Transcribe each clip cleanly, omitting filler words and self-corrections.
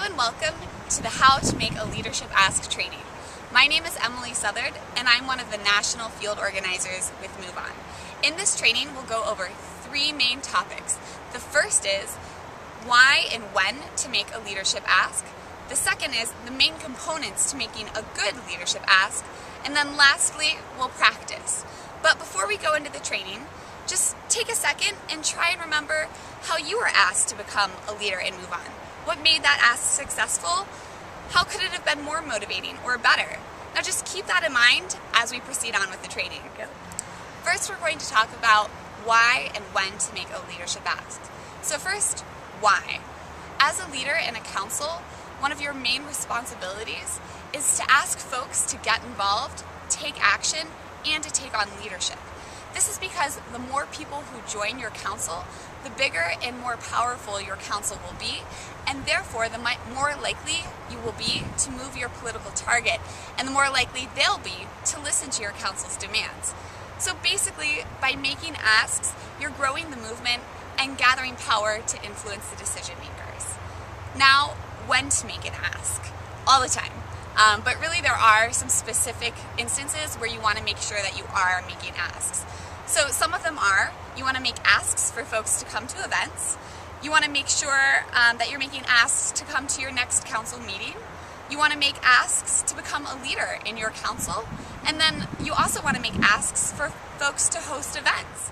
and welcome to the How to Make a Leadership Ask training. My name is Emily Southard and I'm one of the national field organizers with MoveOn. In this training we'll go over three main topics. The first is why and when to make a leadership ask. The second is the main components to making a good leadership ask. And then lastly, we'll practice. But before we go into the training, just take a second and try and remember how you were asked to become a leader in MoveOn. What made that ask successful? How could it have been more motivating or better? Now just keep that in mind as we proceed on with the training. First, we're going to talk about why and when to make a leadership ask. So first, why? As a leader in a council, one of your main responsibilities is to ask folks to get involved, take action, and to take on leadership. This is because the more people who join your council, the bigger and more powerful your council will be, and therefore the more likely you will be to move your political target, and the more likely they'll be to listen to your council's demands. So basically, by making asks, you're growing the movement and gathering power to influence the decision makers. Now, when to make an ask? All the time. But really there are some specific instances where you want to make sure that you are making asks. So some of them are, you want to make asks for folks to come to events. You want to make sure that you're making asks to come to your next council meeting. You want to make asks to become a leader in your council. And then you also want to make asks for folks to host events.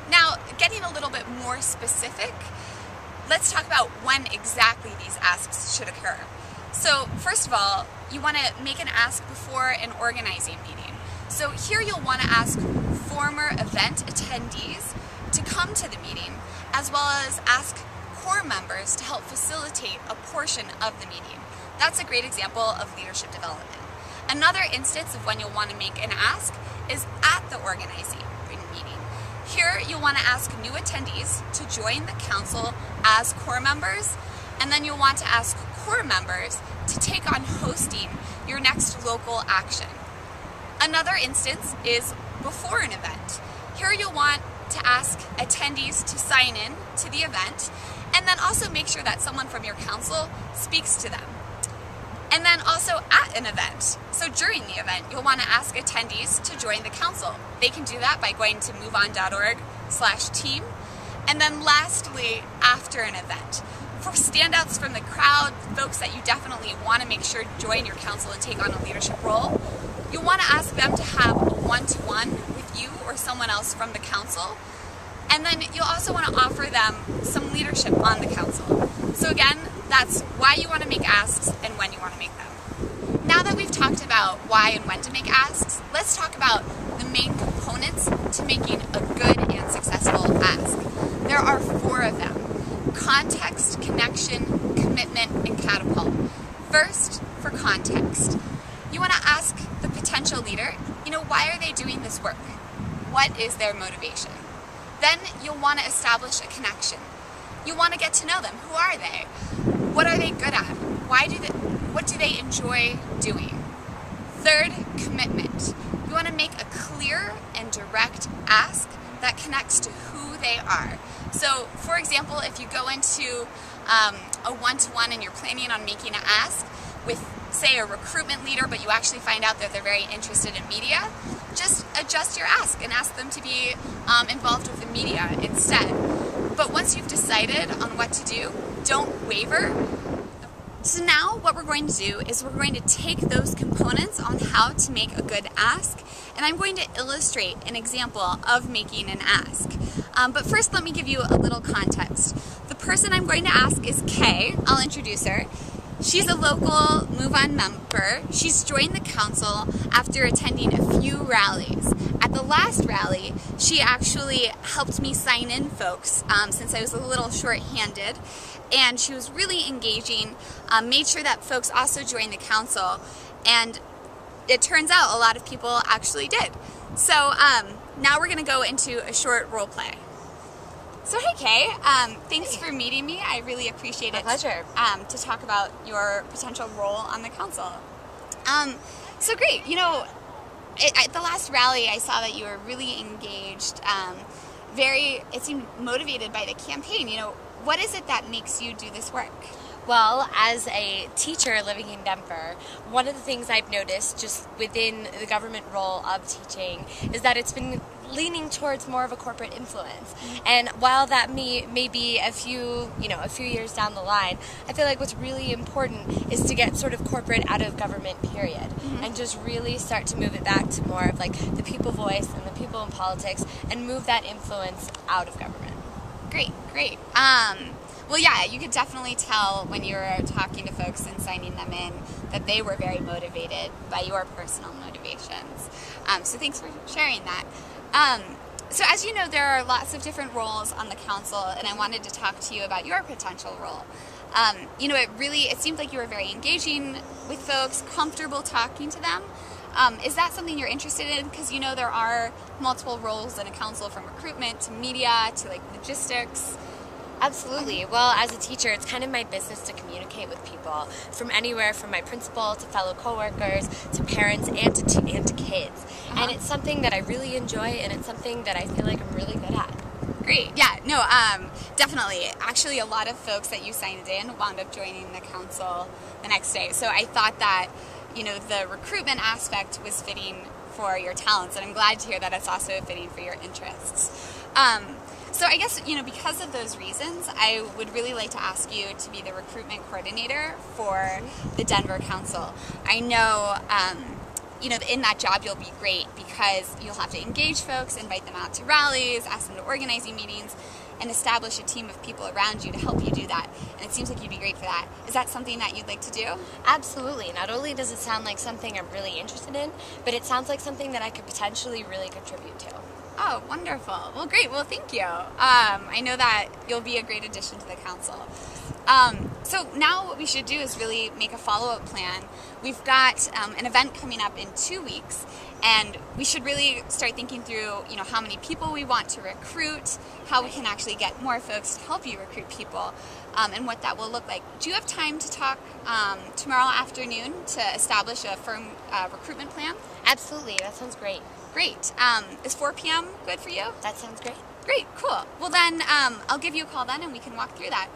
Now, getting a little bit more specific, let's talk about when exactly these asks should occur. So first of all, you want to make an ask before an organizing meeting. So here you'll want to ask former event attendees to come to the meeting, as well as ask core members to help facilitate a portion of the meeting. That's a great example of leadership development. Another instance of when you'll want to make an ask is at the organizing meeting. Here you'll want to ask new attendees to join the council as core members, and then you'll want to ask core members to take on hosting your next local action. Another instance is before an event. Here you'll want to ask attendees to sign in to the event, and then also make sure that someone from your council speaks to them. And then also at an event, so during the event, you'll want to ask attendees to join the council. They can do that by going to moveon.org/team. And then lastly, after an event. For standouts from the crowd, folks that you definitely want to make sure join your council and take on a leadership role, you'll want to ask them to have a one-to-one with you or someone else from the council. And then you'll also want to offer them some leadership on the council. So again, that's why you want to make asks and when you want to make them. Now that we've talked about why and when to make asks, let's talk about the main components to making a good and successful ask. There are four of them: context, connection, commitment, and catapult. First, for context. You want to ask the potential leader, why are they doing this work? What is their motivation? Then you'll want to establish a connection. You want to get to know them. Who are they? What are they good at? What do they enjoy doing? Third, commitment. You want to make a clear and direct ask that connects to who they are. So, for example, if you go into a one-to-one and you're planning on making an ask with, say, a recruitment leader, but you actually find out that they're very interested in media, just adjust your ask and ask them to be involved with the media instead. But once you've decided on what to do, don't waver. So now what we're going to do is we're going to take those components on how to make a good ask, and I'm going to illustrate an example of making an ask. But first, let me give you a little context. The person I'm going to ask is Kay. I'll introduce her. She's a local MoveOn member. She's joined the council after attending a few rallies. At the last rally, she actually helped me sign in folks since I was a little short-handed, and she was really engaging, made sure that folks also joined the council, and it turns out a lot of people actually did. So now we're going to go into a short role play. So hey Kay, thanks for meeting me. I really appreciate it. My pleasure. To talk about your potential role on the council. So great, at the last rally I saw that you were really engaged, it seemed motivated by the campaign. What is it that makes you do this work? Well, as a teacher living in Denver, one of the things I've noticed just within the government role of teaching is that it's been leaning towards more of a corporate influence. And while that may be a few years down the line, I feel like what's really important is to get sort of corporate out of government, period, and just really start to move it back to more of like the people voice and the people in politics and move that influence out of government. Great. Well, yeah, you could definitely tell when you were talking to folks and signing them in that they were very motivated by your personal motivations. So thanks for sharing that. So as you know, there are lots of different roles on the council, and I wanted to talk to you about your potential role. It seemed like you were very engaging with folks, comfortable talking to them. Is that something you're interested in? Because there are multiple roles in a council, from recruitment to media to like logistics. Absolutely. Well, as a teacher, it's kind of my business to communicate with people, from anywhere from my principal to fellow coworkers to parents and to kids. And it's something that I really enjoy, and it's something that I feel like I'm really good at. Great. Yeah, no, definitely. Actually, a lot of folks that you signed in wound up joining the council the next day. So I thought that, the recruitment aspect was fitting for your talents, and I'm glad to hear that it's also fitting for your interests. So I guess, because of those reasons, I would really like to ask you to be the recruitment coordinator for the Denver Council. I know, in that job you'll be great because you'll have to engage folks, invite them out to rallies, ask them to organizing meetings, and establish a team of people around you to help you do that. And it seems like you'd be great for that. Is that something that you'd like to do? Absolutely. Not only does it sound like something I'm really interested in, but it sounds like something that I could potentially really contribute to. Oh, wonderful. Well, great. Well, thank you. I know that you'll be a great addition to the council. So now what we should do is really make a follow-up plan. We've got an event coming up in 2 weeks, and we should really start thinking through, how many people we want to recruit, how we can actually get more folks to help you recruit people, and what that will look like. Do you have time to talk tomorrow afternoon to establish a firm recruitment plan? Absolutely. That sounds great. Great. Is 4 p.m. good for you? That sounds great. Great, cool. Well then, I'll give you a call then and we can walk through that.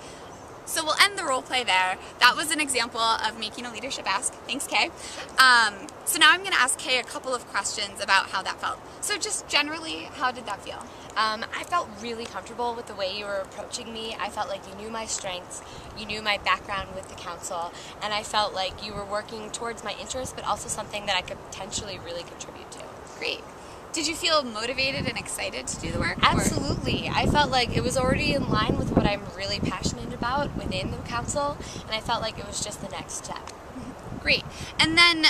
So we'll end the role play there. That was an example of making a leadership ask. Thanks, Kay. So now I'm going to ask Kay a couple of questions about how that felt. So just generally, how did that feel? I felt really comfortable with the way you were approaching me. I felt like you knew my strengths, you knew my background with the council, and I felt like you were working towards my interests, but also something that I could potentially really contribute to. Great. Did you feel motivated and excited to do the work? Absolutely. I felt like it was already in line with what I'm really passionate about within the council, and I felt like it was just the next step. Great. And then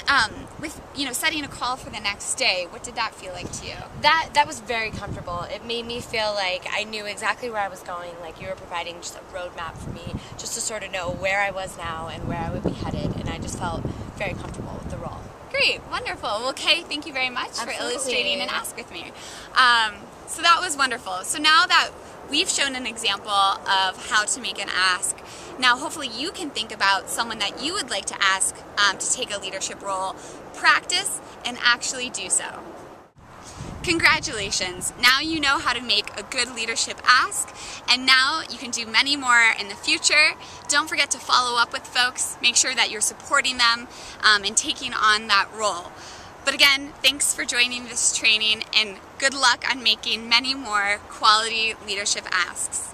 with setting a call for the next day, what did that feel like to you? That was very comfortable. It made me feel like I knew exactly where I was going, like you were providing just a roadmap for me, just to sort of know where I was now and where I would be headed, and I just felt very comfortable with the role. Great, wonderful. Well, Kay, thank you very much for illustrating an ask with me. So that was wonderful. So now that we've shown an example of how to make an ask, now hopefully you can think about someone that you would like to ask to take a leadership role, practice, and actually do so. Congratulations! Now you know how to make a good leadership ask, and now you can do many more in the future. Don't forget to follow up with folks, make sure that you're supporting them and taking on that role. But again, thanks for joining this training, and good luck on making many more quality leadership asks.